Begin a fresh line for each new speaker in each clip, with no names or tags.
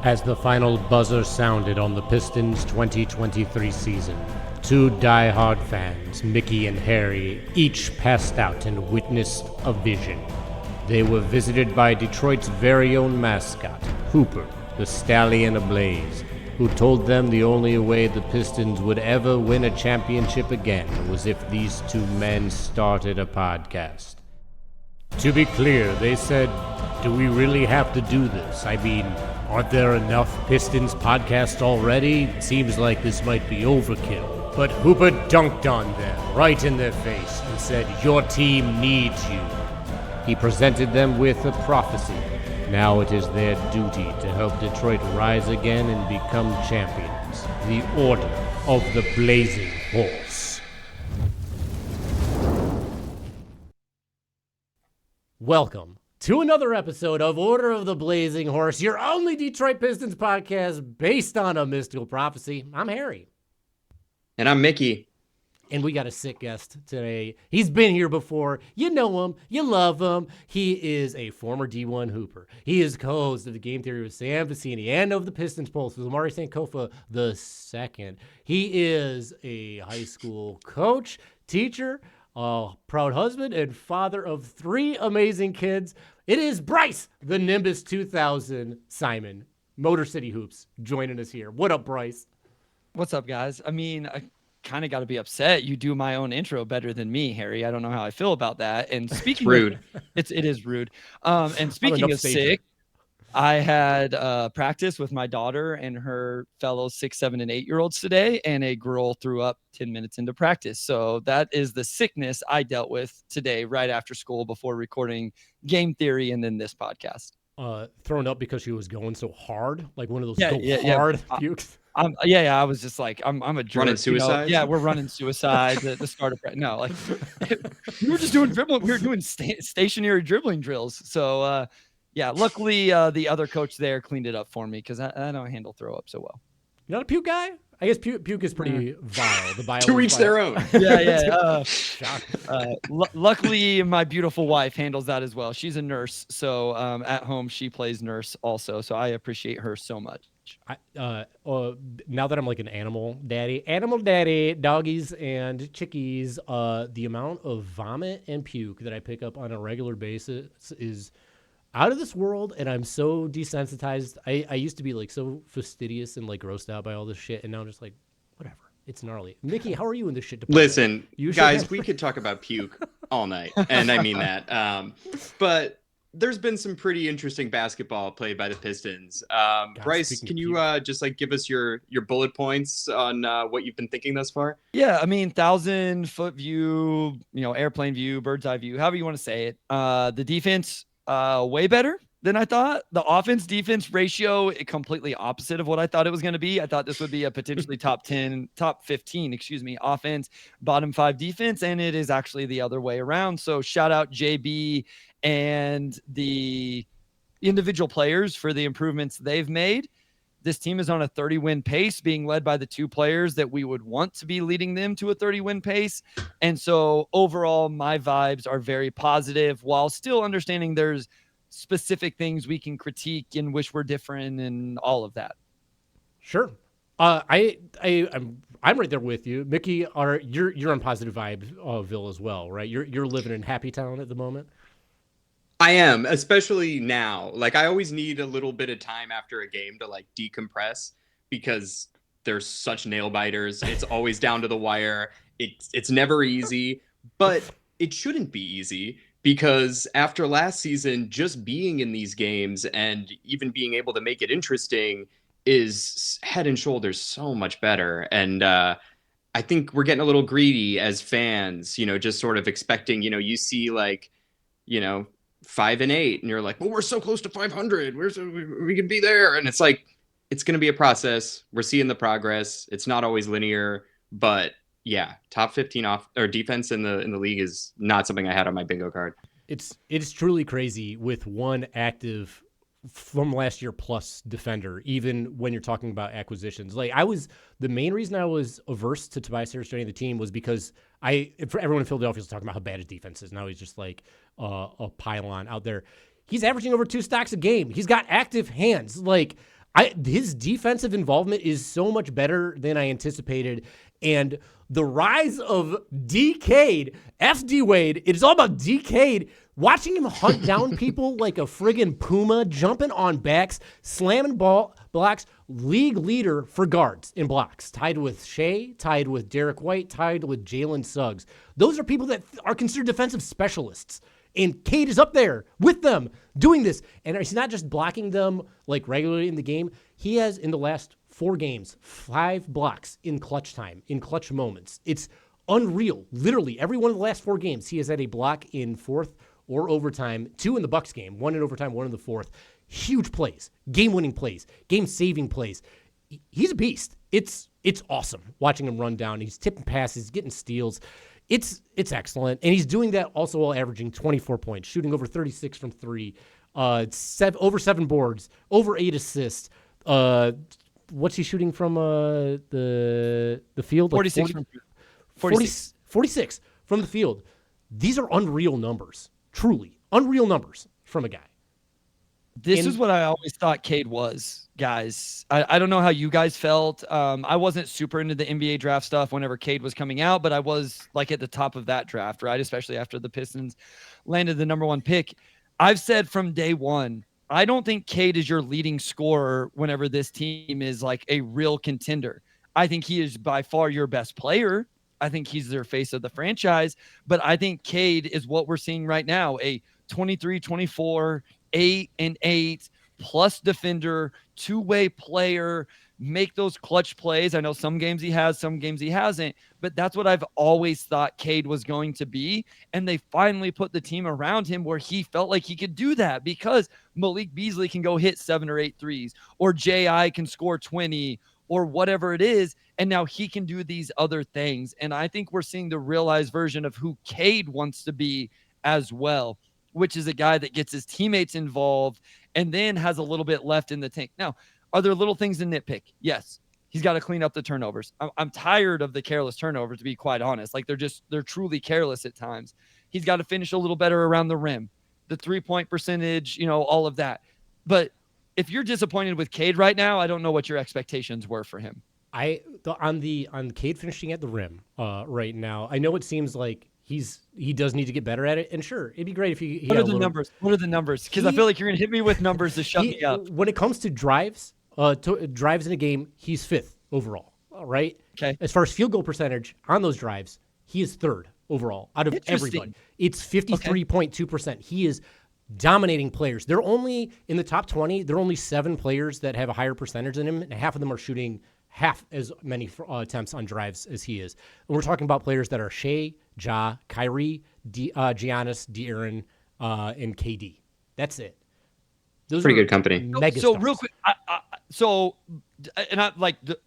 As the final buzzer sounded on the Pistons' 2023 season, two die-hard fans, Mickey and Harry, each passed out and witnessed a vision. They were visited by Detroit's very own mascot, Hooper, the stallion ablaze, who told them the only way the Pistons would ever win a championship again was if these two men started a podcast. To be clear, they said, do we really have to do this? I mean, aren't there enough Pistons podcasts already? It seems like this might be overkill. But Hooper dunked on them, right in their face, and said, your team needs you. He presented them with a prophecy. Now it is their duty to help Detroit rise again and become champions. The Order of the Blazing Horse. Welcome to another episode of Order of the Blazing Horse, your only Detroit Pistons podcast based on a mystical prophecy. I'm Harry.
And I'm Mickey.
And we got a sick guest today. He's been here before. You know him. You love him. He is a former D1 Hooper. He is co-host of the Game Theory with Sam Vecini and of the Pistons Pulse with Amari Sankofa II. He is a high school coach, teacher, proud husband, and father of three amazing kids. It is Bryce, the Nimbus 2000 Simon, Motor City Hoops, joining us here. What up, Bryce?
What's up, guys? I mean, I kind of got to be upset. You do my own intro better than me, Harry. I don't know how I feel about that. And speaking
rude.
It is rude. And speaking of sick, I had practice with my daughter and her fellow 6, 7, and 8-year-olds today, and a girl threw up 10 minutes into practice. So that is the sickness I dealt with today, right after school, before recording Game Theory and then this podcast.
Thrown up because she was going so hard, like one of those hard pukes.
I was just like, I'm a jerk.
Running suicide?
You know? Yeah, we're running suicide. the start of no, like we were just doing dribbling. We were doing stationary dribbling drills. So yeah, luckily the other coach there cleaned it up for me because I don't handle throw up so well.
You're not a puke guy? I guess puke is pretty vile. The bio
to each their own.
Yeah. Luckily, my beautiful wife handles that as well. She's a nurse, so at home she plays nurse also. So I appreciate her so much.
Now that I'm like an animal daddy, doggies and chickies, the amount of vomit and puke that I pick up on a regular basis is out of this world, and I'm so desensitized. I used to be like so fastidious and like grossed out by all this shit, and now I'm just like, whatever. It's gnarly. Mickey, how are you in this shit department?
Listen, guys, we could talk about puke all night, and I mean that. But there's been some pretty interesting basketball played by the Pistons. Bryce, can you just like give us your bullet points on what you've been thinking thus far?
Yeah, I mean, 1,000-foot view, airplane view, bird's eye view, however you want to say it. The defense, way better than I thought. The offense-defense ratio, completely opposite of what I thought it was going to be. I thought this would be a potentially top 15, offense, bottom 5 defense, and it is actually the other way around. So shout out JB and the individual players for the improvements they've made. This team is on a 30-win pace, being led by the two players that we would want to be leading them to a 30-win pace. And so overall, my vibes are very positive, while still understanding there's specific things we can critique and wish we're different and all of that.
Sure. I'm right there with you, Mickey. You're on positive vibeville as well, right? You're living in Happy Town at the moment.
I am, especially now. Like, I always need a little bit of time after a game to like decompress because there's such nail biters. It's always down to the wire. It's never easy, but it shouldn't be easy because after last season, just being in these games and even being able to make it interesting is head and shoulders so much better. And I think we're getting a little greedy as fans, just sort of expecting, you see like, 5 and 8, and you're like, well, we're so close to 500. We could be there. And it's like, it's going to be a process. We're seeing the progress. It's not always linear, but yeah, top 15 defense in the league is not something I had on my bingo card.
It's truly crazy with one active from last year plus defender, even when you're talking about acquisitions. Like the main reason I was averse to Tobias Harris joining the team was because everyone in Philadelphia was talking about how bad his defense is. Now he's just like a pylon out there. He's averaging over 2 stocks a game. He's got active hands. Like, His defensive involvement is so much better than I anticipated. And the rise of D-Cade, FD Wade, it is all about D-Cade. Watching him hunt down people like a friggin' puma, jumping on backs, slamming blocks, league leader for guards in blocks, tied with Shea, tied with Derek White, tied with Jalen Suggs. Those are people that are considered defensive specialists. And Cade is up there with them doing this. And he's not just blocking them like regularly in the game. He has, in the last 4 games, 5 blocks in clutch time, in clutch moments. It's unreal. Literally, every one of the last 4 games, he has had a block in fourth or overtime, 2 in the Bucks game, 1 in overtime, 1 in the fourth. Huge plays, game-winning plays, game-saving plays. He's a beast. It's awesome watching him run down. He's tipping passes, getting steals. It's excellent. And he's doing that also while averaging 24 points, shooting over 36 from 3, over 7 boards, over 8 assists. What's he shooting from the field?
46
like 46 from the field. These are unreal numbers. Truly unreal numbers from a guy.
This is what I always thought Cade was, guys. I don't know how you guys felt. I wasn't super into the NBA draft stuff whenever Cade was coming out, but I was like at the top of that draft, right? Especially after the Pistons landed the number 1 pick. I've said from day one, I don't think Cade is your leading scorer whenever this team is like a real contender. I think he is by far your best player. I think he's their face of the franchise, but I think Cade is what we're seeing right now, a 23-24, 8-8 plus defender, 2-way player, make those clutch plays. I know some games he has, some games he hasn't, but that's what I've always thought Cade was going to be. And they finally put the team around him where he felt like he could do that because Malik Beasley can go hit 7 or 8 threes, or J.I. can score 20, or whatever it is. And now he can do these other things. And I think we're seeing the realized version of who Cade wants to be as well, which is a guy that gets his teammates involved and then has a little bit left in the tank. Now, are there little things to nitpick? Yes. He's got to clean up the turnovers. I'm tired of the careless turnovers, to be quite honest. Like they're truly careless at times. He's got to finish a little better around the rim, the 3-point percentage, all of that. But if you're disappointed with Cade right now, I don't know what your expectations were for him.
On Cade finishing at the rim right now, I know it seems like he does need to get better at it, and sure, it'd be great if he
What are the numbers? What are the numbers? Because I feel like you're gonna hit me with numbers to shut me up.
When it comes to drives in a game, he's 5th overall. Right?
Okay.
As far as field goal percentage on those drives, he is 3rd overall out of everybody. It's 53.2%. He is dominating players. They're only in the top 20. There are only 7 players that have a higher percentage than him, and half of them are shooting half as many attempts on drives as he is. And we're talking about players that are Shea, Ja, Kyrie, Giannis, De'Aaron, and KD. That's it.
Those pretty good company.
So real quick,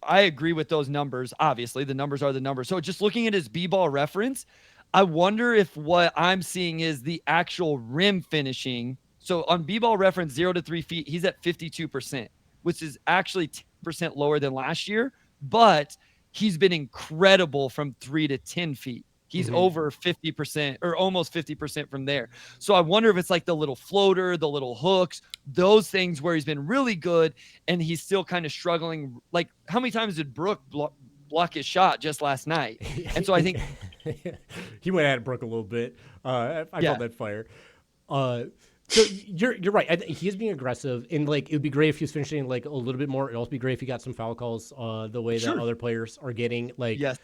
I agree with those numbers. Obviously, the numbers are the numbers. So just looking at his B-ball reference, I wonder if what I'm seeing is the actual rim finishing. So on B-ball reference, 0 to 3 feet, he's at 52%, which is actually 10% lower than last year, but he's been incredible from 3 to 10 feet. He's over 50% or almost 50% from there. So I wonder if it's like the little floater, the little hooks, those things where he's been really good and he's still kind of struggling. Like how many times did Brook block his shot just last night? And so I think
he went at Brook a little bit. I called that fire. So you're right. I think he is being aggressive, and like it would be great if he was finishing like a little bit more. It'd also be great if he got some foul calls the way that other players are getting. Like,
yes.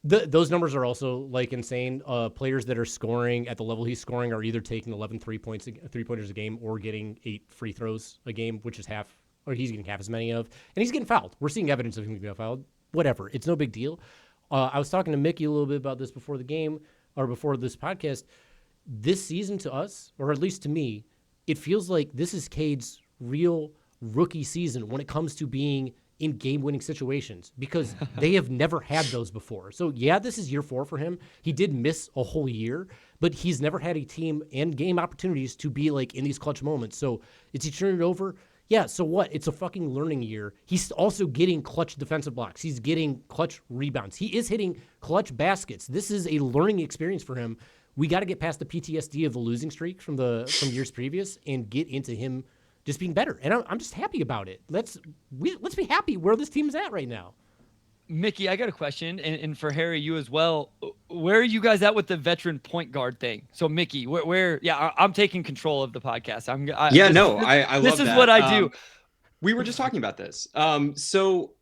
Those numbers are also like insane. Players that are scoring at the level he's scoring are either taking 11 3-pointers a game or getting 8 free throws a game, which is half, or he's getting half as many of, and he's getting fouled. We're seeing evidence of him getting fouled. Whatever, it's no big deal. I was talking to Mickey a little bit about this before the game or before this podcast. This season to us, or at least to me, it feels like this is Cade's real rookie season when it comes to being in game-winning situations because they have never had those before. So, yeah, this is year 4 for him. He did miss a whole year, but he's never had a team and game opportunities to be like in these clutch moments. So, is he turning it over? Yeah, so what? It's a fucking learning year. He's also getting clutch defensive blocks. He's getting clutch rebounds. He is hitting clutch baskets. This is a learning experience for him. We got to get past the PTSD of the losing streak from years previous and get into him just being better. And I'm just happy about it. Let's be happy where this team's at right now.
Mickey, I got a question, and for Harry, you as well. Where are you guys at with the veteran point guard thing? So, Mickey, where yeah, I'm taking control of the podcast. I love
this
is
that.
what I do.
We were just talking about this. So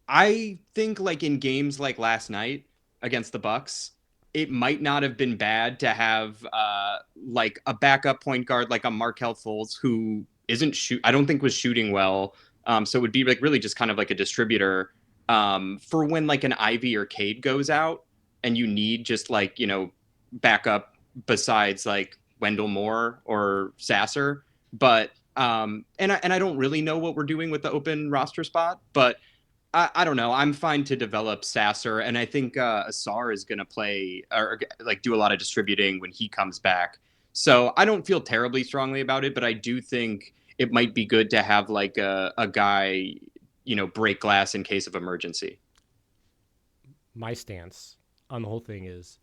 I think like in games like last night against the Bucks, it might not have been bad to have like a backup point guard like a Markelle Fultz who I don't think was shooting well. So it would be like really just kind of like a distributor for when like an Ivey or Cade goes out and you need just like, backup besides like Wendell Moore or Sasser. But and I don't really know what we're doing with the open roster spot, but I don't know. I'm fine to develop Sasser, and I think Asar is going to play or like do a lot of distributing when he comes back. So I don't feel terribly strongly about it, but I do think it might be good to have like a guy, break glass in case of emergency.
My stance on the whole thing is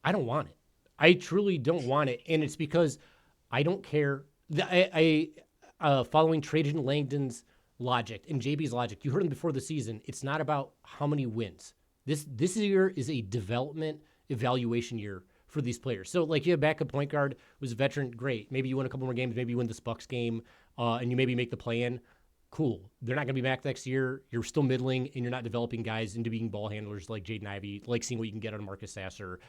I don't want it. I truly don't want it, and it's because I don't care. Following Trajan Langdon's logic and JB's logic, you heard him before the season. It's not about how many wins. This year is a development evaluation year for these players. So like you have backup point guard who's a veteran, great. Maybe you win a couple more games. Maybe you win this Bucks game, and you maybe make the play-in. Cool. They're not going to be back next year. You're still middling, and you're not developing guys into being ball handlers like Jaden Ivey, like seeing what you can get out of Marcus Sasser,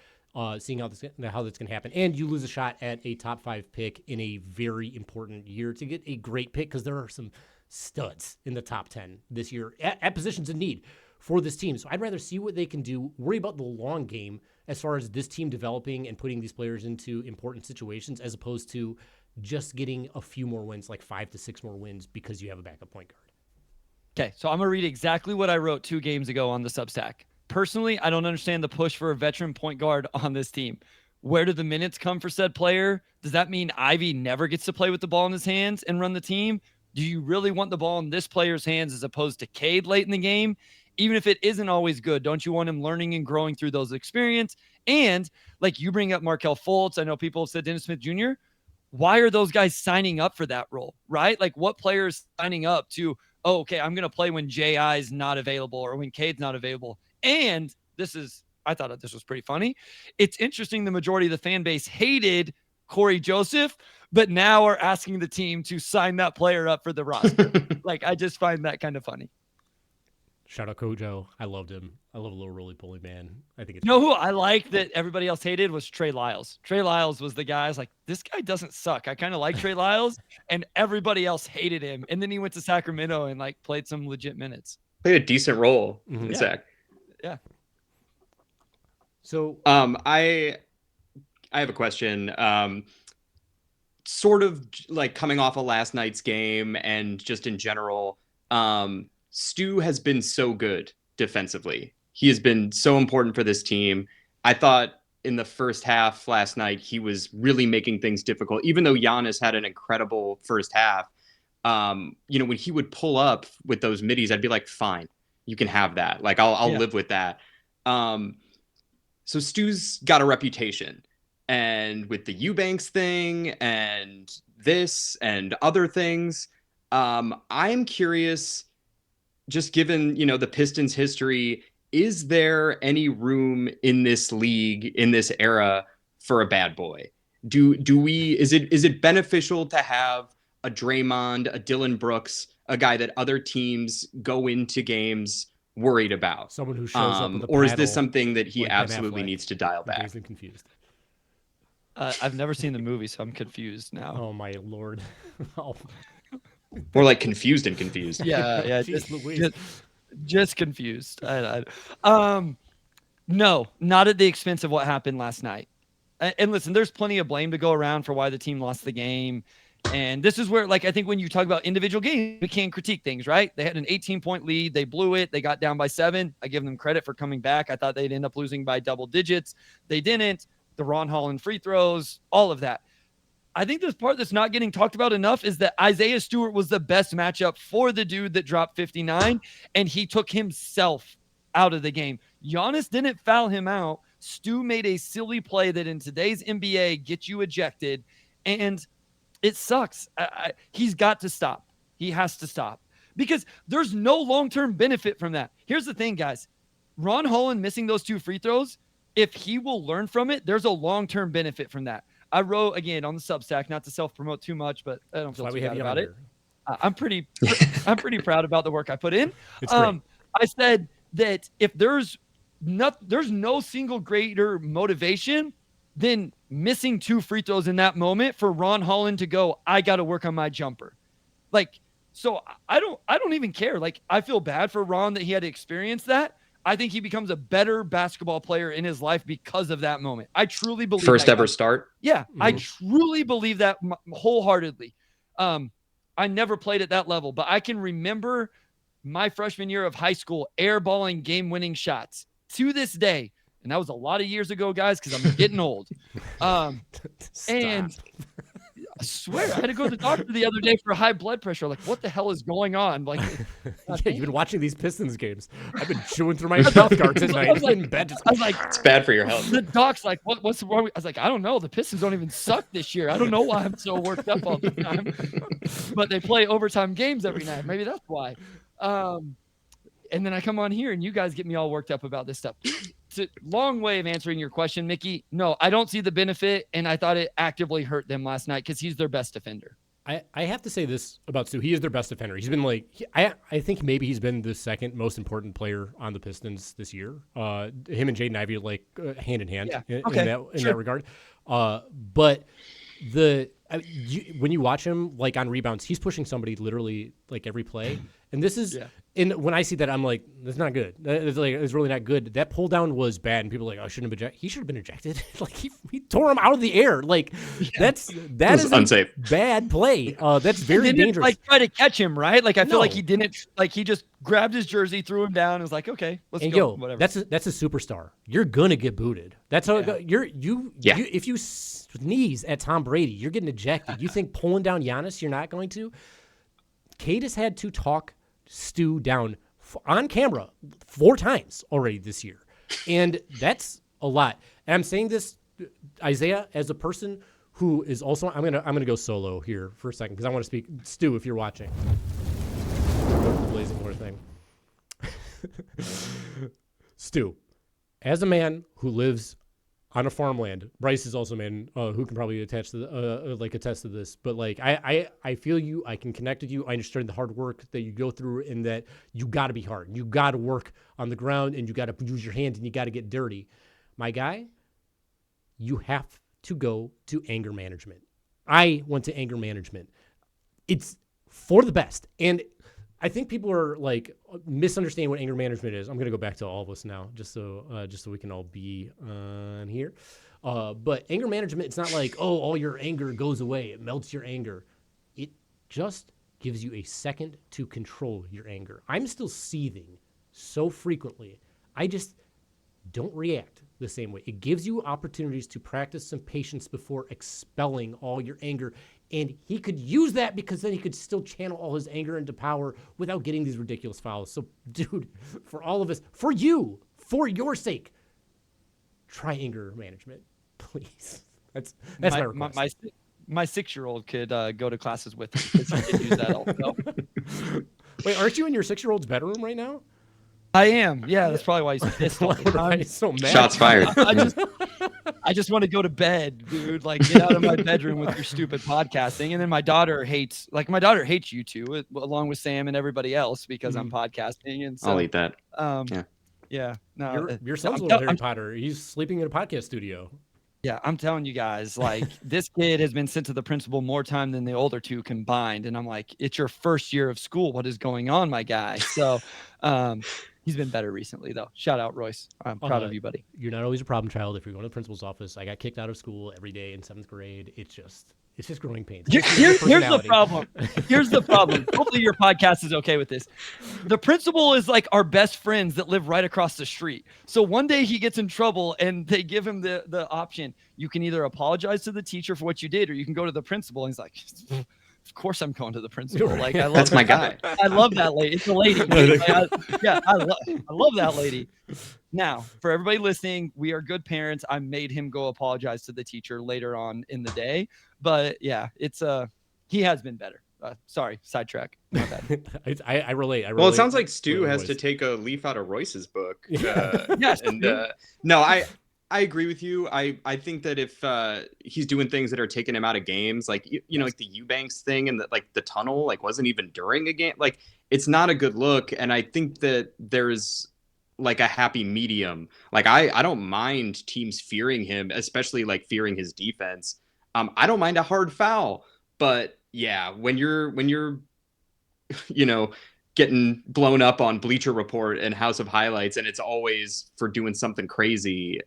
seeing how that's going to happen. And you lose a shot at a top 5 pick in a very important year to get a great pick because there are some studs in the top 10 this year at positions in need for this team. So I'd rather see what they can do, worry about the long game as far as this team developing and putting these players into important situations as opposed to just getting a few more wins, like 5 to 6 more wins because you have a backup point guard.
Okay, so I'm going to read exactly what I wrote 2 games ago on the Substack. Personally, I don't understand the push for a veteran point guard on this team. Where do the minutes come for said player? Does that mean Ivey never gets to play with the ball in his hands and run the team? Do you really want the ball in this player's hands as opposed to Cade late in the game? Even if it isn't always good, don't you want him learning and growing through those experiences? And like you bring up Markelle Fultz, I know people have said Dennis Smith Jr., why are those guys signing up for that role, right? Like what players signing up to, oh, okay, I'm going to play when J.I. is not available or when Cade's not available. And I thought this was pretty funny. It's interesting the majority of the fan base hated Corey Joseph, but now are asking the team to sign that player up for the roster. Like, I just find that kind of funny.
Shout out Kojo. I loved him. I love a little roly-poly man. I think it's
who I like that everybody else hated was Trey Lyles. Trey Lyles was the guy. I was like, this guy doesn't suck. I kind of like Trey Lyles, and everybody else hated him. And then he went to Sacramento and like played some legit minutes.
Played a decent role in Sac.
Yeah.
So I have a question. Sort of like coming off of last night's game and just in general, Stu has been so good defensively. He has been so important for this team. I thought in the first half last night, he was really making things difficult, even though Giannis had an incredible first half. When he would pull up with those middies, I'd be like, fine, you can have that. Like, I'll live with that. So Stu's got a reputation. And with the Eubanks thing and this and other things, I'm curious, just given, the Pistons history, is there any room in this league, in this era, for a bad boy? Is it beneficial to have a Draymond, a Dylan Brooks, a guy that other teams go into games worried about?
Someone who shows up with a
or is this something that he absolutely needs to dial back?
I'm confused.
I've never seen the movie, so I'm confused now.
Oh my Lord. Oh.
More like confused and confused.
Yeah. Just confused. No, not at the expense of what happened last night. And listen, there's plenty of blame to go around for why the team lost the game. And this is where, like, I think when you talk about individual games, we can critique things, right? They had an 18-point lead. They blew it. They got down by 7. I give them credit for coming back. I thought they'd end up losing by double digits. They didn't. The Ron Holland free throws, all of that. I think this part that's not getting talked about enough is that Isaiah Stewart was the best matchup for the dude that dropped 59, and he took himself out of the game. Giannis didn't foul him out. Stu made a silly play that in today's NBA gets you ejected. And It sucks. He's got to stop. He has to stop because there's no long-term benefit from that. Here's the thing, guys. Ron Holland missing those 2 free throws, if he will learn from it, there's a long-term benefit from that. I wrote, again, on the Substack, not to self-promote too much, but I don't feel too bad about it. I'm pretty proud about the work I put in. I said that if there's no single greater motivation than missing 2 free throws in that moment for Ron Holland to go, I got to work on my jumper. Like, so I don't even care. Like, I feel bad for Ron that he had to experience that. I think he becomes a better basketball player in his life because of that moment. I truly believe
first ever start.
Yeah, I truly believe that wholeheartedly. I never played at that level, but I can remember my freshman year of high school airballing game-winning shots to this day. And that was a lot of years ago, guys, because I'm getting old. And I swear, I had to go to the doctor the other day for high blood pressure. Like, what the hell is going on? Like,
yeah, you've been watching these Pistons games. I've been chewing through my mouth guards at night. I was
like,
it's bad for your health.
The doc's like, what's wrong? I was like, I don't know. The Pistons don't even suck this year. I don't know why I'm so worked up all the time. But they play overtime games every night. Maybe that's why. And then I come on here and you guys get me all worked up about this stuff. It's a long way of answering your question, Mickey. No, I don't see the benefit, and I thought it actively hurt them last night because he's their best defender.
I have to say this about Stu. He is their best defender. He's been like, I think maybe he's been the second most important player on the Pistons this year. Him and Jaden Ivey are like hand in hand in that regard. But when you watch him like on rebounds, he's pushing somebody literally like every play. And this is and when I see that, I'm like, that's not good. It's really not good. That pull down was bad, and people are like, oh, shouldn't have been ejected. He should have been ejected. Like he tore him out of the air. Like that is unsafe. Bad play. That's very dangerous.
Like try to catch him, right? Like I feel like he didn't. Like he just grabbed his jersey, threw him down, and was like, okay, let's go. Whatever.
That's a superstar. You're gonna get booted. That's how it goes. You if you sneeze at Tom Brady, you're getting ejected. You think pulling down Giannis, you're not going to? Cade has had to talk Stu down on camera 4 times already this year, and that's a lot. And I'm saying this, Isaiah, as a person who is also I'm gonna go solo here for a second because I want to speak. Stu, if you're watching, the Blazing War thing. Stu, as a man who lives on a farmland, Bryce is also a man who can probably attest to this. But like, I feel you. I can connect with you. I understand the hard work that you go through, and that you got to be hard. You got to work on the ground, and you got to use your hands, and you got to get dirty. My guy, you have to go to anger management. I went to anger management. It's for the best, and I think people are like misunderstanding what anger management is. I'm going to go back to all of us now, just so we can all be on here. But anger management, it's not like, oh, all your anger goes away. It melts your anger. It just gives you a second to control your anger. I'm still seething so frequently. I just don't react the same way. It gives you opportunities to practice some patience before expelling all your anger. And he could use that because then he could still channel all his anger into power without getting these ridiculous fouls. So, dude, for all of us, for you, for your sake, try anger management, please. That's my request.
My 6-year-old could go to classes with me because he could use that also.
Wait, aren't you in your 6-year-old's bedroom right now?
I am. Yeah, that's probably why he's pissed all the time.
He's so mad.
Shots fired.
I just want to go to bed, dude. Like, get out of my bedroom with your stupid podcasting. And then my daughter hates you two, along with Sam and everybody else, because I'm podcasting. And so
I'll eat that.
Yeah. No,
your son's a little Harry Potter. He's sleeping in a podcast studio.
Yeah, I'm telling you guys, like, this kid has been sent to the principal more time than the older two combined. And I'm like, it's your first year of school. What is going on, my guy? So, he's been better recently, though. Shout out, Royce. I'm proud of you, buddy.
You're not always a problem child if you're going to the principal's office. I got kicked out of school every day in 7th grade. It's just growing pains.
Here's the problem. Here's the problem. Hopefully your podcast is okay with this. The principal is like our best friends that live right across the street. So one day he gets in trouble and they give him the option. You can either apologize to the teacher for what you did, or you can go to the principal. And he's like, of course I'm going to the principal. Like I love
That's my guy.
I love that lady. It's a lady. Like, I love that lady. Now, for everybody listening, we are good parents. I made him go apologize to the teacher later on in the day. But yeah, it's he has been better. Sorry, sidetrack. My bad.
I relate.
Well, it sounds like Stu has to take a leaf out of Royce's book.
Yes.
And no, I agree with you. I think that if he's doing things that are taking him out of games, like you know, like the Eubanks thing and the tunnel, like wasn't even during a game. Like it's not a good look. And I think that there's like a happy medium. Like I don't mind teams fearing him, especially like fearing his defense. I don't mind a hard foul, but yeah, when you're you know, getting blown up on Bleacher Report and House of Highlights, and it's always for doing something crazy,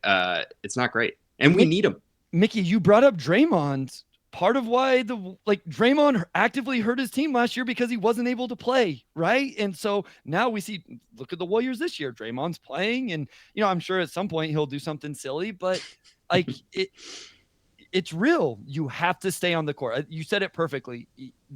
it's not great. And we need him.
Mickey, you brought up Draymond. Part of why Draymond actively hurt his team last year because he wasn't able to play, right? And so now we see, look at the Warriors this year. Draymond's playing, and you know, I'm sure at some point he'll do something silly, but like it's real. You have to stay on the court. You said it perfectly.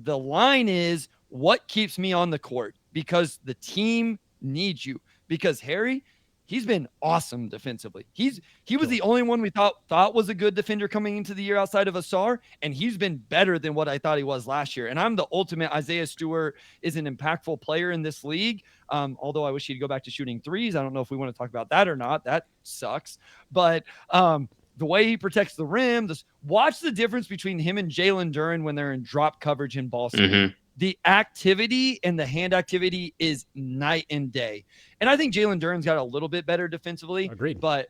The line is what keeps me on the court, because the team needs you. Because Harry, he's been awesome defensively. He was the only one we thought was a good defender coming into the year outside of Asar, and he's been better than what I thought he was last year. And I'm the ultimate Isaiah Stewart is an impactful player in this league. Although I wish he'd go back to shooting threes. I don't know if we want to talk about that or not. That sucks. But the way he protects the rim, watch the difference between him and Jalen Duren when they're in drop coverage in ball screen.
Mm-hmm.
The activity and the hand activity is night and day. And I think Jalen Duren's got a little bit better defensively.
Agreed.
But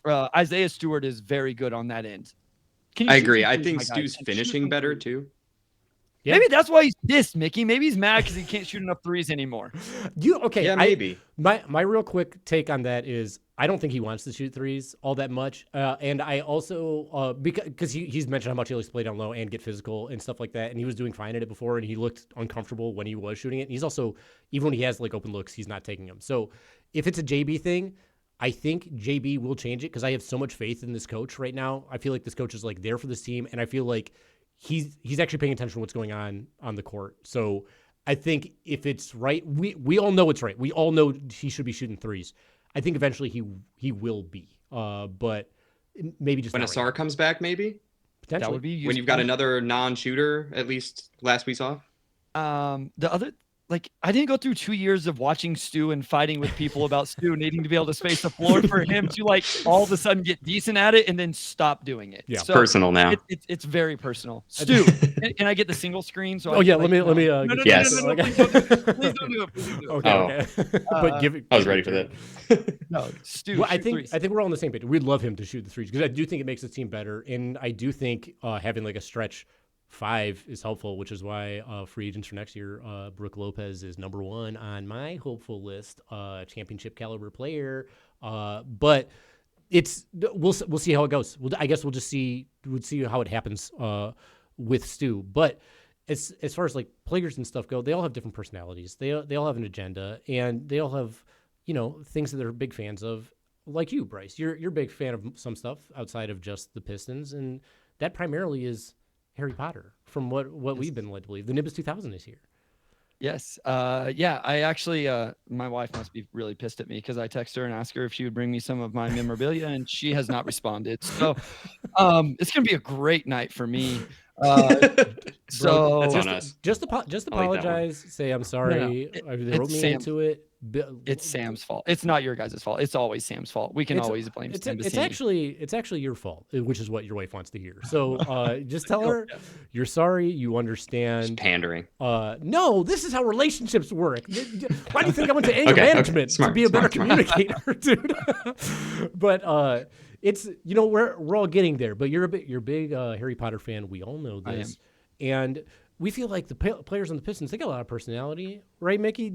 Isaiah Stewart is very good on that end.
I agree. I think Stu's finishing better too.
Yeah.
Maybe that's why he's pissed, Mickey. Maybe he's mad because he can't shoot enough threes anymore.
Yeah, maybe.
My real quick take on that is I don't think he wants to shoot threes all that much. And I also, because he's mentioned how much he likes to play down low and get physical and stuff like that. And he was doing fine at it before, and he looked uncomfortable when he was shooting it. And he's also, even when he has like open looks, he's not taking them. So if it's a JB thing, I think JB will change it because I have so much faith in this coach right now. I feel like this coach is like there for this team. And I feel like he's actually paying attention to what's going on the court. So I think if it's right, we all know it's right. We all know he should be shooting threes. I think eventually he will be. But maybe just
when Asar comes back, maybe
potentially
that would be useful.
When you've got another non-shooter, at least last we saw.
The other, like, I didn't go through 2 years of watching Stu and fighting with people about Stu needing to be able to space the floor for him to like all of a sudden get decent at it and then stop doing it.
Yeah,
so
personal now.
It's very personal. Stu, can I get the single screen? So
let me.
Yes.
No, please don't do it. Please don't do it.
Okay. But
I was ready for that.
No, Stu.
Well, I think we're all on the same page. We'd love him to shoot the threes because I do think it makes the team better, and I do think having like a stretch 5 is helpful, which is why free agents for next year, Brooke Lopez is number 1 on my hopeful list, championship caliber player. But we'll see how it goes. I guess we'll see how it happens with Stu. But as far as like players and stuff go, they all have different personalities. They all have an agenda, and they all have things that they're big fans of. Like you, Bryce, you're a big fan of some stuff outside of just the Pistons, and that primarily is Harry Potter, from what we've been led to believe. The Nimbus 2000 is here.
Yes. Yeah, I actually, my wife must be really pissed at me because I text her and ask her if she would bring me some of my memorabilia, and she has not responded. So it's going to be a great night for me. So
that's on us.
Just apologize. Say I'm sorry.
No.
They wrote me into it.
It's Sam's fault. It's not your guys' fault. It's always Sam's fault. We can always blame Sam.
It's actually your fault, which is what your wife wants to hear. So just tell her you're sorry. You understand.
Just pandering.
No, this is how relationships work. Why do you think I went to anger management to be a better communicator, dude? But it's we're all getting there. But you're a big Harry Potter fan. We all know this, and we feel like the players on the Pistons, they got a lot of personality, right, Mickey?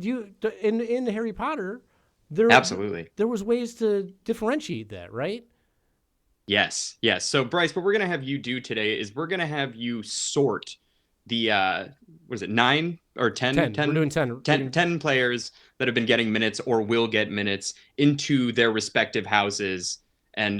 In Harry Potter,
absolutely
there was ways to differentiate that, right?
Yes. So Bryce, what we're gonna have you do today is we're gonna have you sort the 9 or 10?
10. We're doing 10.
10 players that have been getting minutes or will get minutes into their respective houses, and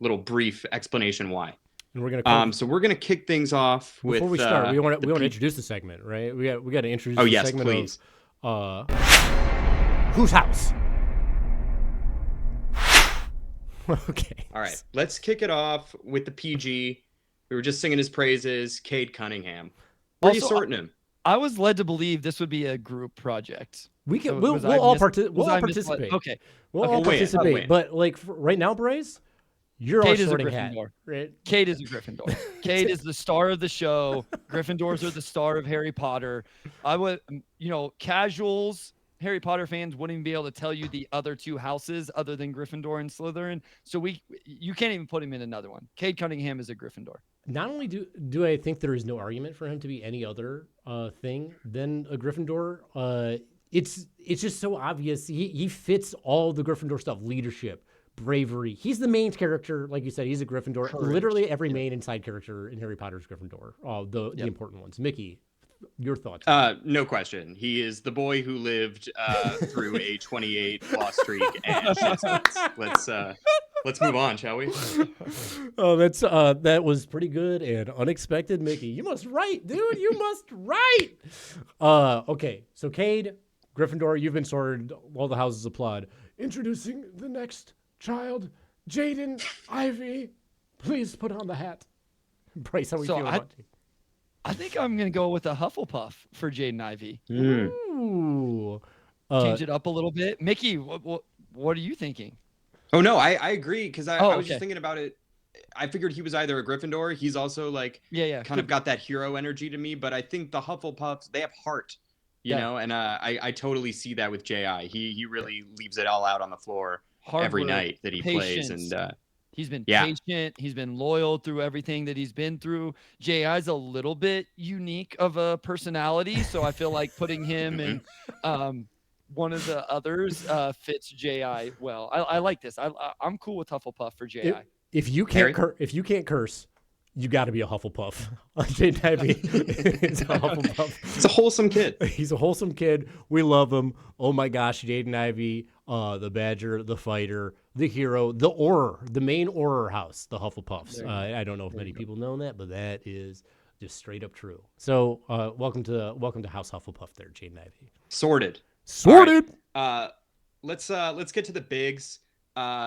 little brief explanation why.
And we're gonna
So we're gonna kick things off with.
Before we start, we want to introduce the segment, right? We got to introduce the
yes,
segment
please.
of whose house? Okay.
All right, let's kick it off with the PG. We were just singing his praises. Cade Cunningham. Where are you sorting him?
I was led to believe this would be a group project.
We can.
So
We'll all participate.
Okay.
We'll all participate. But like right now, Bryce, you're
Cade
all sorting hat.
Right? Cade is a Gryffindor. Cade is the star of the show. Gryffindors are the star of Harry Potter. I would, casuals, Harry Potter fans wouldn't even be able to tell you the other two houses other than Gryffindor and Slytherin. So you can't even put him in another one. Cade Cunningham is a Gryffindor.
Not only do I think there is no argument for him to be any other thing than a Gryffindor, it's just so obvious. He fits all the Gryffindor stuff: leadership, bravery. He's the main character, like you said. He's a Gryffindor.
Courage.
Literally every main and side character in Harry Potter's Gryffindor. The important ones. Mickey, your thoughts?
No question. He is the boy who lived through a 28 loss streak and shit splits. Let's move on, shall we?
Oh, that was pretty good and unexpected, Mickey. You must write, dude. You must write. Okay, so Cade, Gryffindor, you've been sorted. All the houses applaud. Introducing the next child, Jaden Ivey. Please put on the hat. Bryce, how we feel about you?
I think I'm going to go with a Hufflepuff for Jaden Ivey.
Ooh.
Change it up a little bit. Mickey, what are you thinking?
Oh, no, I agree, because I was
okay.
just thinking about it. I figured he was either a Gryffindor. He's also, like, kind of got that hero energy to me, but I think the Hufflepuffs, they have heart, you know, and I totally see that with J.I. He really leaves it all out on the floor every night that he plays. And
he's been patient. He's been loyal through everything that he's been through. J.I.'s a little bit unique of a personality, so I feel like putting him in one of the others fits J.I. well. I like this. I'm cool with Hufflepuff for J.I.
If you can't curse, you got to be a Hufflepuff. Jaden Ivey is a Hufflepuff.
He's a wholesome kid.
He's a wholesome kid. We love him. Oh my gosh, Jaden Ivey, the Badger, the fighter, the hero, the Auror, the main Auror house, the Hufflepuffs. I don't know if many people know that, but that is just straight up true. So welcome to House Hufflepuff there, Jaden Ivey.
Sorted.
Right.
Let's get to the bigs.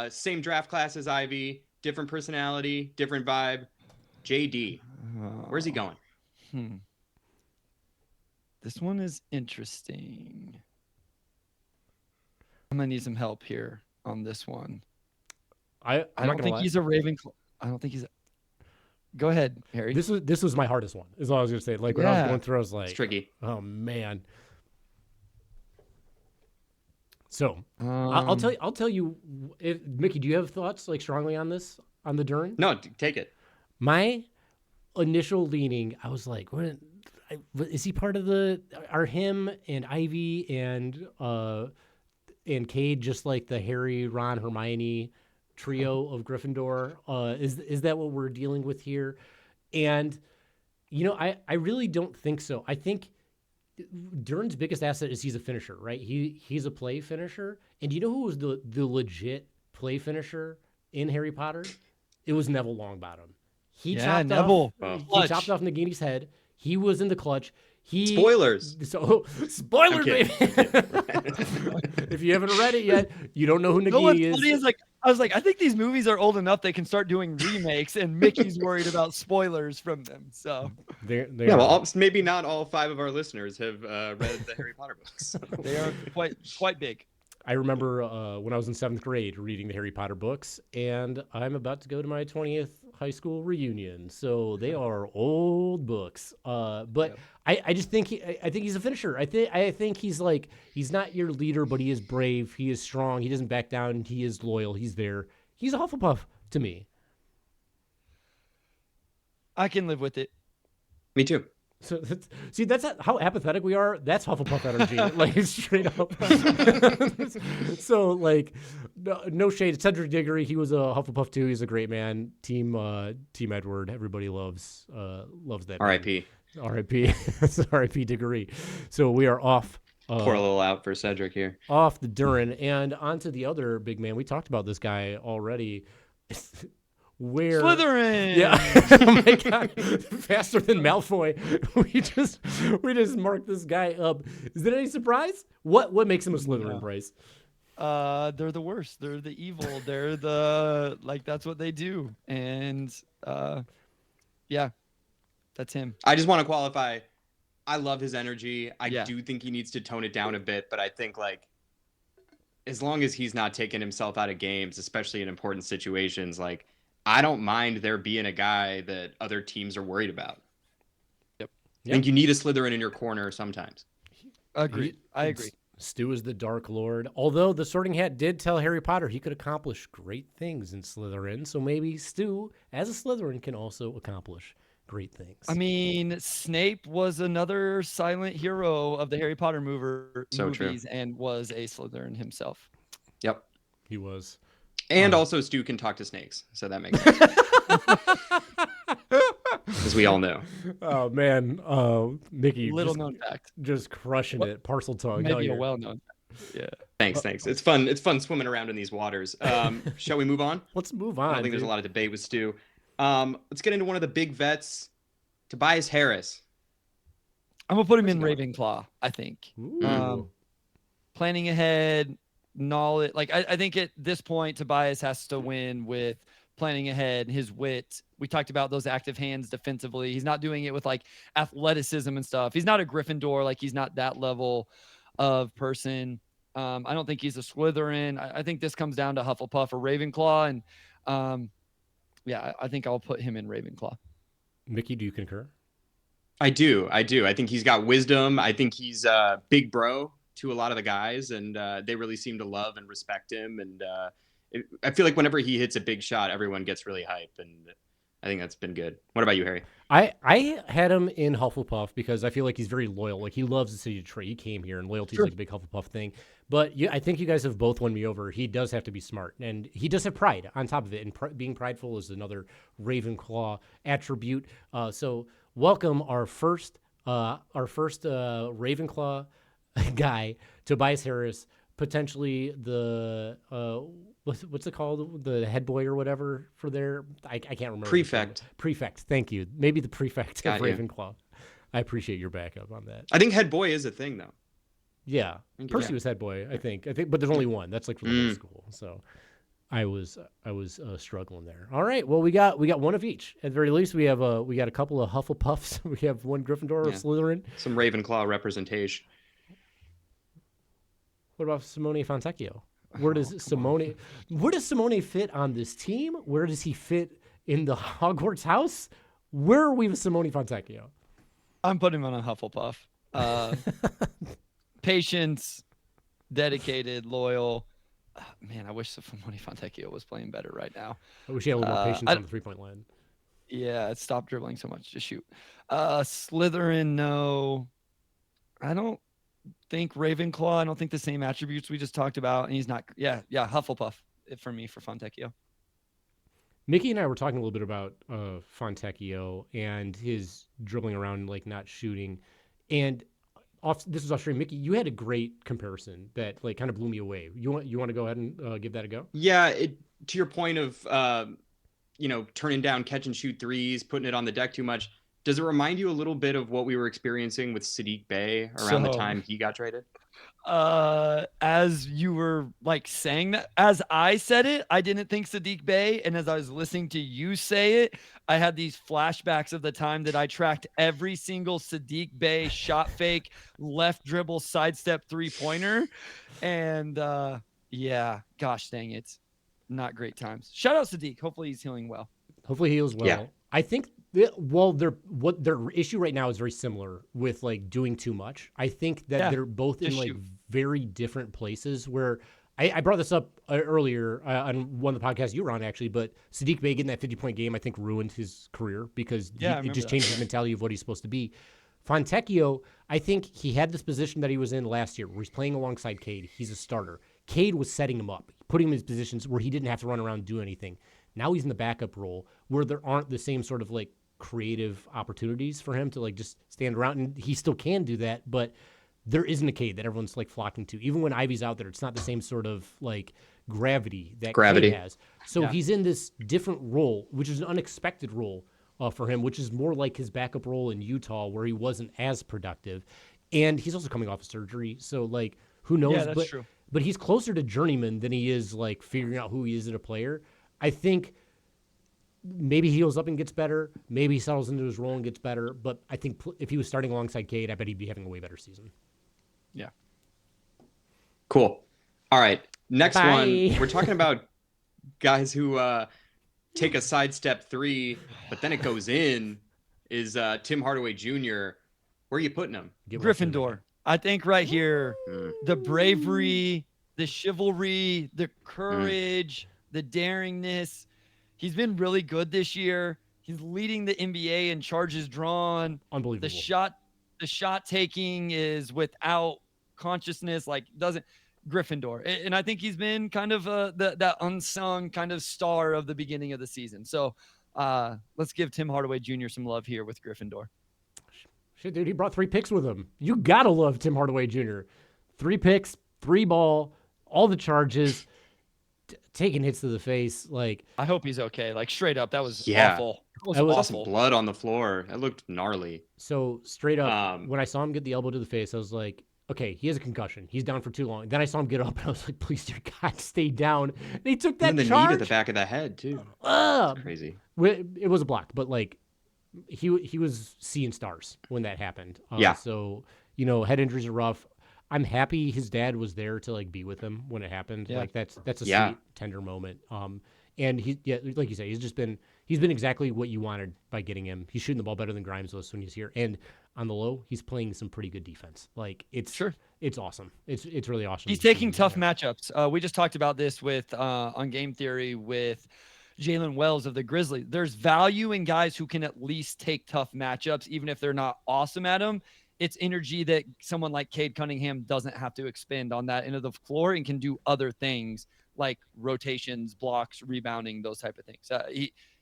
Same draft class as Ivy, different personality, different vibe. JD, where's he going?
This one is interesting. I'm gonna need some help here on this one.
I don't think
he's a Ravenclaw. I don't think he's. Go ahead, Harry.
This was my hardest one. Is all I was gonna say. Like when I was going through, I was like,
it's tricky.
Oh man. So I'll tell you. Mickey, do you have thoughts like strongly on this on the Dern?
No, take it.
My initial leaning, I was like, what, is he part of are him and Ivy and Cade just like the Harry, Ron, Hermione trio of Gryffindor? Is that what we're dealing with here? And, I really don't think so. I think Dern's biggest asset is he's a finisher, right? He's a play finisher. And you know who was the legit play finisher in Harry Potter? It was Neville Longbottom. He chopped off Nagini's head. He was in the clutch.
Spoilers.
So spoilers, baby. If you haven't read it yet, you don't know who Nagini is.
Funny is I was like, I think these movies are old enough they can start doing remakes, and Mickey's worried about spoilers from them. So
well, maybe not all 5 of our listeners have read the Harry Potter books.
They are quite big.
I remember when I was in 7th grade reading the Harry Potter books, and I'm about to go to my 20th high school reunion. So they are old books. But I just think I think he's a finisher. I think he's not your leader, but he is brave. He is strong. He doesn't back down. He is loyal. He's there. He's a Hufflepuff to me.
I can live with it.
Me too.
So that's how apathetic we are. That's Hufflepuff energy, like straight up. So no shade. Cedric Diggory, he was a Hufflepuff too. He's a great man. Team Edward. Everybody loves that.
R.I.P.
R.I.P. R.I.P. Diggory. So we are off.
Pour a little out for Cedric here.
Off the Durin and onto the other big man. We talked about this guy already. where
Slytherin.
Yeah. Oh my god. Faster than Malfoy. We just marked this guy up. Is there any surprise? What makes him a Slytherin, Bryce?
They're the worst. They're the evil. They're the that's what they do. And yeah, that's him.
I just want to qualify. I love his energy. I
Yeah.
do think he needs to tone it down a bit, but I think as long as he's not taking himself out of games, especially in important situations, I don't mind there being a guy that other teams are worried about.
Yep.
I think you need a Slytherin in your corner sometimes.
Agreed. I agree.
Stu is the Dark Lord. Although the Sorting Hat did tell Harry Potter he could accomplish great things in Slytherin, so maybe Stu, as a Slytherin, can also accomplish great things.
I mean, Snape was another silent hero of the Harry Potter movies and was a Slytherin himself.
Yep.
He was.
And also Stu can talk to snakes, so that makes sense. As we all know.
Oh, man. Mickey.
Little known fact.
Just crushing it. Parcel tongue.
Maybe a well-known fact. Yeah.
Thanks. It's fun. It's fun swimming around in these waters. Shall we move on?
Let's move on.
I don't think there's a lot of debate with Stu. Let's get into one of the big vets, Tobias Harris.
I'm going to put him in Ravenclaw, I think.
Ooh.
Planning ahead, knowledge. I think at this point, Tobias has to win with planning ahead, his wit. We talked about those active hands defensively. He's not doing it with athleticism and stuff. He's not a Gryffindor. He's not that level of person. I don't think he's a Slytherin. I think this comes down to Hufflepuff or Ravenclaw. And yeah, I think I'll put him in Ravenclaw.
Mickey, do you concur?
I do. I think he's got wisdom. I think he's a big bro to a lot of the guys, and they really seem to love and respect him. And I feel like whenever he hits a big shot, everyone gets really hype, and I think that's been good. What about you, Harry?
I had him in Hufflepuff because I feel like he's very loyal. He loves the city of Detroit. He came here, and loyalty is a big Hufflepuff thing. But I think you guys have both won me over. He does have to be smart, and he does have pride on top of it. And being prideful is another Ravenclaw attribute. So welcome our first Ravenclaw guy, Tobias Harris, potentially the what's it called, the head boy or whatever for their I can't remember. Prefect. Thank you. Maybe the prefect of Ravenclaw. I appreciate your backup on that.
I think head boy is a thing though.
Yeah, Percy was head boy. I think, but there's only one. That's for the whole school. So I was struggling there. All right. Well, we got one of each. At the very least, we got a couple of Hufflepuffs. We have one Gryffindor or Slytherin.
Some Ravenclaw representation.
What about Simone Fontecchio? Where does Simone fit on this team? Where does he fit in the Hogwarts house? Where are we with Simone Fontecchio?
I'm putting him on a Hufflepuff. Patience, dedicated, loyal. Man, I wish Simone Fontecchio was playing better right now.
I wish he had a little more patience on the 3-point line.
Yeah, stop dribbling so much. Just shoot. Slytherin, no. I don't think Ravenclaw. I don't think the same attributes we just talked about. And he's not. Yeah, Hufflepuff for me for Fontecchio.
Mickey and I were talking a little bit about Fontecchio and his dribbling around, not shooting. And this was Australian. Mickey, you had a great comparison that kind of blew me away. You want to go ahead and give that a go?
Yeah, to your point of turning down catch and shoot threes, putting it on the deck too much. Does it remind you a little bit of what we were experiencing with Sadiq Bey around the time he got traded?
As you were saying that, as I said it, I didn't think Sadiq Bey, and as I was listening to you say it, I had these flashbacks of the time that I tracked every single Sadiq Bey shot fake, left dribble, sidestep 3-pointer, and yeah, gosh dang it, not great times. Shout out Sadiq. Hopefully he's healing well.
Hopefully he heals well. Yeah. I think their issue right now is very similar with doing too much. I think that they're both in very different places where I brought this up earlier on one of the podcasts you were on actually, but Sadiq Bey getting that 50-point game I think ruined his career because it just changed his mentality of what he's supposed to be. Fontecchio, I think he had this position that he was in last year where he's playing alongside Cade. He's a starter. Cade was setting him up, putting him in positions where he didn't have to run around and do anything. Now he's in the backup role where there aren't the same sort of creative opportunities for him to just stand around, and he still can do that, but there isn't a Cade that everyone's flocking to. Even when Ivey's out there, it's not the same sort of gravity that
Gravity.
Cade has. So he's in this different role, which is an unexpected role for him, which is more like his backup role in Utah, where he wasn't as productive. And he's also coming off of surgery, so like who knows?
Yeah, that's true.
But he's closer to journeyman than he is like figuring out who he is as a player. I think maybe he heals up and gets better. Maybe he settles into his role and gets better. But I think if he was starting alongside Cade, I bet he'd be having a way better season.
Yeah.
Cool. All right. Next
Bye.
one. We're talking about guys who take a sidestep three, but then it goes in. Is Tim Hardaway Jr. Where are you putting him?
Gryffindor. I think right here, the bravery, the chivalry, the courage, the daringness. He's been really good this year. He's leading the NBA in charges drawn.
Unbelievable.
The shot taking is without consciousness, like doesn't Gryffindor. And I think he's been kind of that unsung kind of star of the beginning of the season. So let's give Tim Hardaway Jr. some love here with Gryffindor.
Shit, dude, he brought 3 picks with him. You gotta love Tim Hardaway Jr. 3 picks, 3 ball, all the charges, taking hits to the face. Like,
I hope he's okay. Like straight up, that was
Yeah.
awful.
I saw some blood on the floor. It looked gnarly.
so straight up, when I saw him get the elbow to the face, I was like, okay, he has a concussion. He's down for too long. Then I saw him get up, and I was like, please, dear God, stay down. And he took that
And the
charge.
knee to the back of the head too. That's crazy.
It was a block, but like he was seeing stars when that happened.
Yeah.
So head injuries are rough. I'm happy his dad was there to like be with him when it happened.
Yeah.
Like that's a sweet, tender moment. And like you say, he's been exactly what you wanted by getting him. He's shooting the ball better than Grimes was when he's here. And on the low, he's playing some pretty good defense. Like it's awesome. It's really awesome.
He's taking tough matchups. We just talked about this with on Game Theory with Jalen Wells of the Grizzlies. There's value in guys who can at least take tough matchups, even if they're not awesome at them. It's energy that someone like Cade Cunningham doesn't have to expend on that end of the floor and can do other things like rotations, blocks, rebounding, those type of things.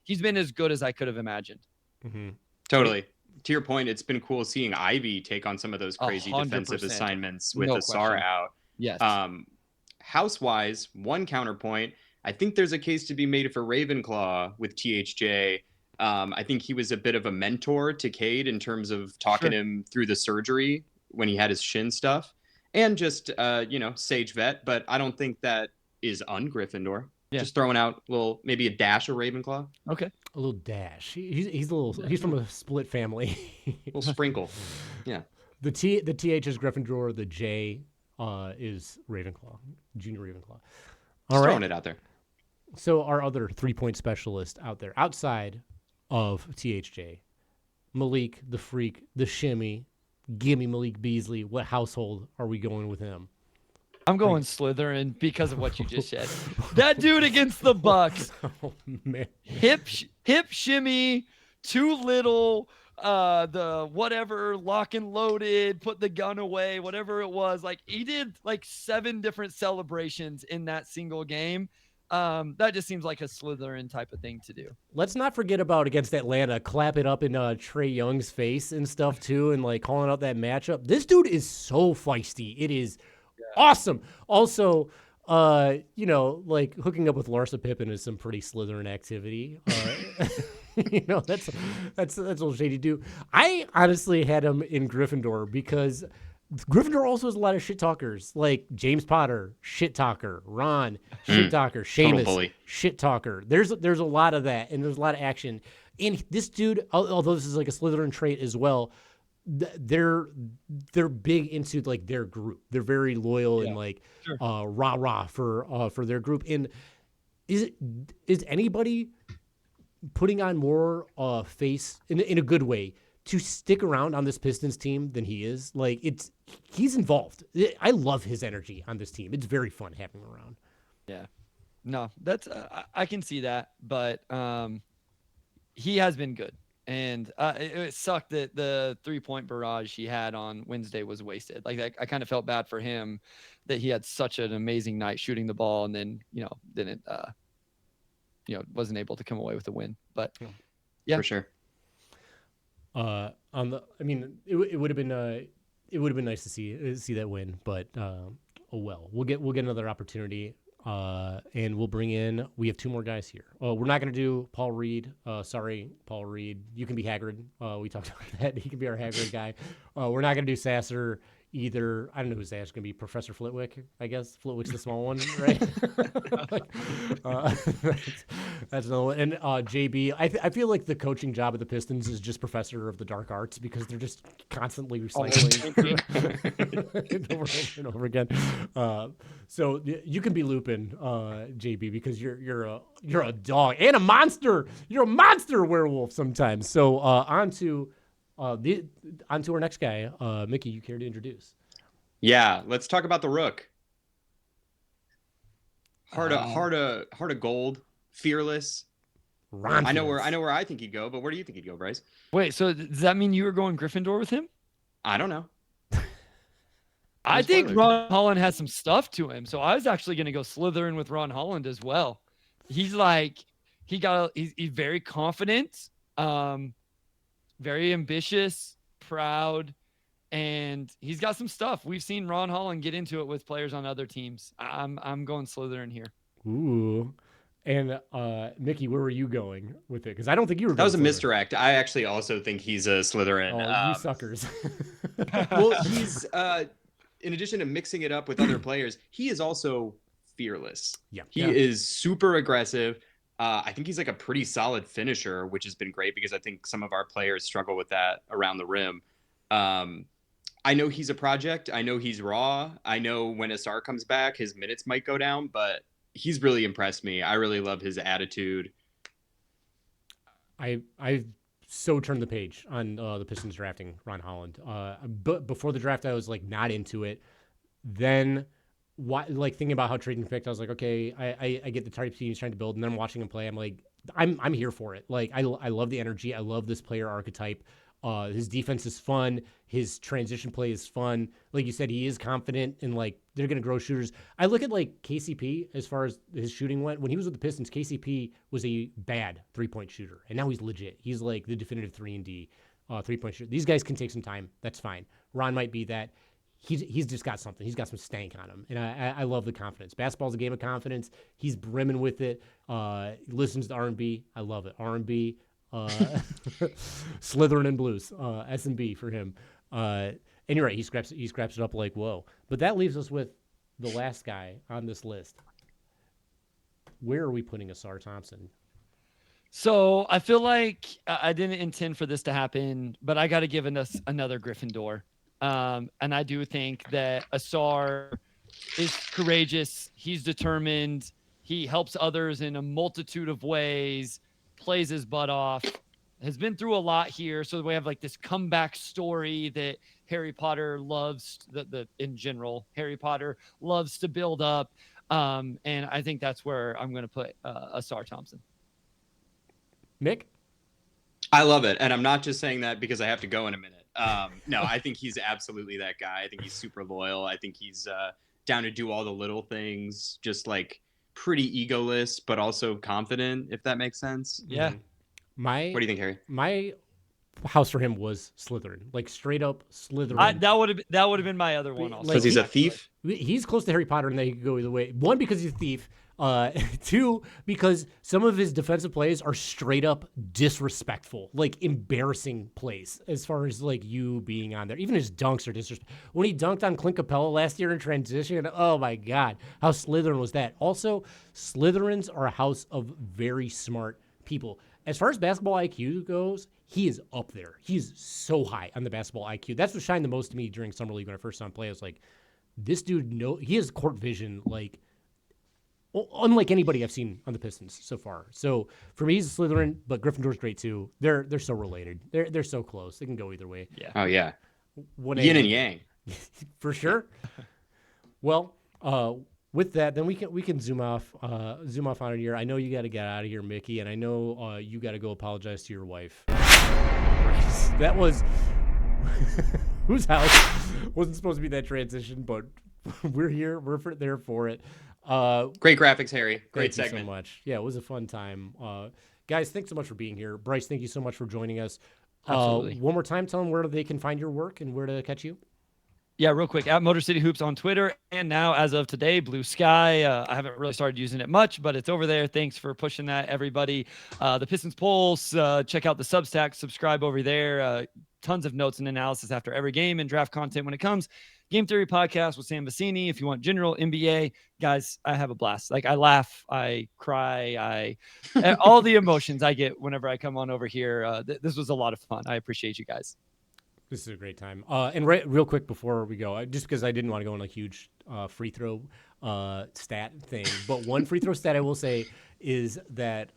He's been as good as I could have imagined.
Mm-hmm.
Totally. To your point, it's been cool seeing Ivey take on some of those crazy
100%.
defensive assignments with
No
Asar
question.
out.
Yes.
House-wise, one counterpoint, I think there's a case to be made for Ravenclaw with THJ. I think he was a bit of a mentor to Cade in terms of talking him through the surgery when he had his shin stuff, and just sage vet. But I don't think that is un-Gryffindor. Yeah. Just throwing out maybe a dash of Ravenclaw.
Okay.
A little dash. He's he's from a split family.
A little sprinkle. Yeah.
The TH is Gryffindor. The J is Ravenclaw. Junior Ravenclaw.
Just throwing it out there.
So our other 3-point specialist out there, outside of THJ, Malik, the Freak, the Shimmy, gimme Malik Beasley. What household are we going with him?
I'm going Slytherin because of what you just said. That dude against the Bucks.
Oh man.
Hip shimmy, too little, the whatever, lock and loaded, put the gun away, whatever it was. Like he did like 7 different celebrations in that single game. That just seems like a Slytherin type of thing to do.
Let's not forget about against Atlanta, clap it up in Trae Young's face and stuff too, and like calling out that matchup. This dude is so feisty. It is awesome. Also, like hooking up with Larsa Pippen is some pretty Slytherin activity. That's a little shady too. I honestly had him in Gryffindor because Gryffindor also has a lot of shit talkers, like James Potter, shit talker, Ron, shit talker, Seamus, shit talker. There's a lot of that, and there's a lot of action. And this dude, although this is like a Slytherin trait as well, they're big into like their group. They're very loyal and like rah for their group. And is anybody putting on more face in a good way to stick around on this Pistons team than he is? Like he's involved. I love his energy on this team. It's very fun having him around.
Yeah, no, that's I can see that, but he has been good, and it sucked that the 3-point barrage he had on Wednesday was wasted. Like I kind of felt bad for him that he had such an amazing night shooting the ball, and then didn't wasn't able to come away with the win. But yeah,
for sure.
It would have been nice to see that win, but we'll get another opportunity And we'll bring in, we have 2 more guys here. We're not going to do Paul Reed. Sorry, Paul Reed. You can be Hagrid. We talked about that. He can be our Hagrid guy. We're not going to do Sasser either. I don't know who's Sasser going to be. Professor Flitwick, I guess. Flitwick's the small one, right? That's another one. And JB, I feel like the coaching job of the Pistons is just Professor of the Dark Arts because they're just constantly recycling over and over again. So you can be Lupin, JB, because you're a dog and a monster. You're a monster werewolf sometimes. So on to our next guy, Mickey. You care to introduce?
Yeah, let's talk about the Rook. Heart of gold, fearless. I know where I think he'd go, but where do you think he'd go, Bryce?
Wait, so does that mean you were going Gryffindor with him?
I don't know.
I think Ron Holland has some stuff to him, so I was actually going to go Slytherin with Ron Holland as well. He's very confident, very ambitious, proud, and he's got some stuff. We've seen Ron Holland get into it with players on other teams. I'm going Slytherin here.
Ooh. And Mickey, where were you going with it? Because I don't think you were.
That was a
Slytherin.
misdirect. I actually also think he's a Slytherin.
Oh, you suckers.
Well, he's in addition to mixing it up with other players, he is also fearless.
Yeah,
he is super aggressive. I think he's like a pretty solid finisher, which has been great because I think some of our players struggle with that around the rim. I know he's a project. I know he's raw. I know when Asar comes back, his minutes might go down, but he's really impressed me. I really love his attitude.
I so turned the page on the Pistons drafting Ron Holland. But before the draft, I was like not into it. Then, thinking about how Trajan picked, I was like, okay, I get the type of team he's trying to build, and then I'm watching him play. I'm like, I'm here for it. Like I love the energy. I love this player archetype. His defense is fun. His transition play is fun. Like you said, he is confident and like they're going to grow shooters. I look at like KCP as far as his shooting went. When he was with the Pistons, KCP was a bad 3-point shooter, and now he's legit. He's like the definitive 3-and-D 3-point shooter. These guys can take some time. That's fine. Ron might be that. He's just got something. He's got some stank on him, and I love the confidence. Basketball's a game of confidence. He's brimming with it. He listens to R&B. I love it. R&B. Slytherin and blues, S&B for him. And you're right, he scraps it up like whoa. But that leaves us with the last guy on this list. Where are we putting Asar Thompson?
So I feel like I didn't intend for this to happen, but I got to give us another Gryffindor. And I do think that Asar is courageous. He's determined. He helps others in a multitude of ways. Plays his butt off, has been through a lot here. So we have like this comeback story that Harry Potter loves in general, Harry Potter loves to build up. And I think that's where I'm going to put Asar Thompson.
Mick?
I love it. And I'm not just saying that because I have to go in a minute. No, I think he's absolutely that guy. I think he's super loyal. I think he's down to do all the little things, just like pretty egoless, but also confident, if that makes sense.
Yeah.
What do you think, Harry?
My house for him was Slytherin, like straight up Slytherin.
That would have been my other one also.
Because he's a thief?
He's close to Harry Potter, and they could go either way. One, because he's a thief. 2, because some of his defensive plays are straight up disrespectful, like embarrassing plays as far as like you being on there. Even his dunks are disrespectful. When he dunked on Clint Capella last year in transition, oh my God, how Slytherin was that? Also, Slytherins are a house of very smart people. As far as basketball IQ goes, he is up there. He's so high on the basketball IQ. That's what shined the most to me during Summer League when I first saw him play. I was like, this dude, he has court vision, like, unlike anybody I've seen on the Pistons so far. So for me, he's a Slytherin, but Gryffindor's great too. They're so related. They're so close. They can go either way.
Yeah.
Oh yeah. Yin and yang.
For sure. Well, with that, then we can zoom off out of here. I know you got to get out of here, Mickey, and I know you got to go apologize to your wife. That was whose house wasn't supposed to be that transition, but we're here. We're there for it.
Great graphics, Harry. Great
thank
segment.
You so much. Yeah, it was a fun time. Guys, thanks so much for being here. Bryce, thank you so much for joining us.
Absolutely.
One more time, tell them where they can find your work and where to catch you.
Yeah, real quick, at Motor City Hoops on Twitter, and now as of today, Blue Sky. I haven't really started using it much, but it's over there. Thanks for pushing that, everybody. The Pistons Pulse, check out the Substack, subscribe over there. Tons of notes and analysis after every game and draft content when it comes. Game Theory Podcast with Sam Vecini. If you want general NBA, guys, I have a blast. Like, I laugh, I cry, all the emotions I get whenever I come on over here. This was a lot of fun. I appreciate you guys.
This is a great time. And real quick before we go, just because I didn't want to go on a huge free throw stat thing, but one free throw stat I will say is that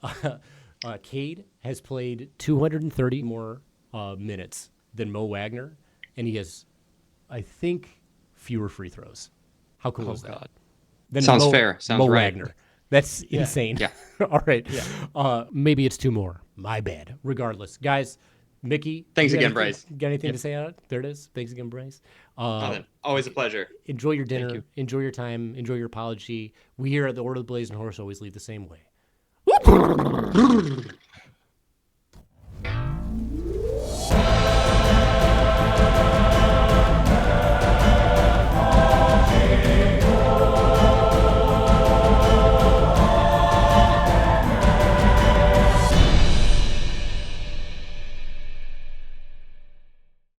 Cade has played 230 more minutes than Mo Wagner, and he has, I think, fewer free throws. How cool is that?
God.
Then sounds fair. Sounds
Mo
right.
Wagner. That's insane.
Yeah.
All right.
Yeah.
Maybe it's two more. My bad. Regardless, guys. Mickey,
thanks again, Bryce.
Got anything to say on it? There it is. Thanks again, Bryce.
Always a pleasure.
Enjoy your dinner. Enjoy your time. Enjoy your apology. We here at the Order of the Blazing Horse always lead the same way.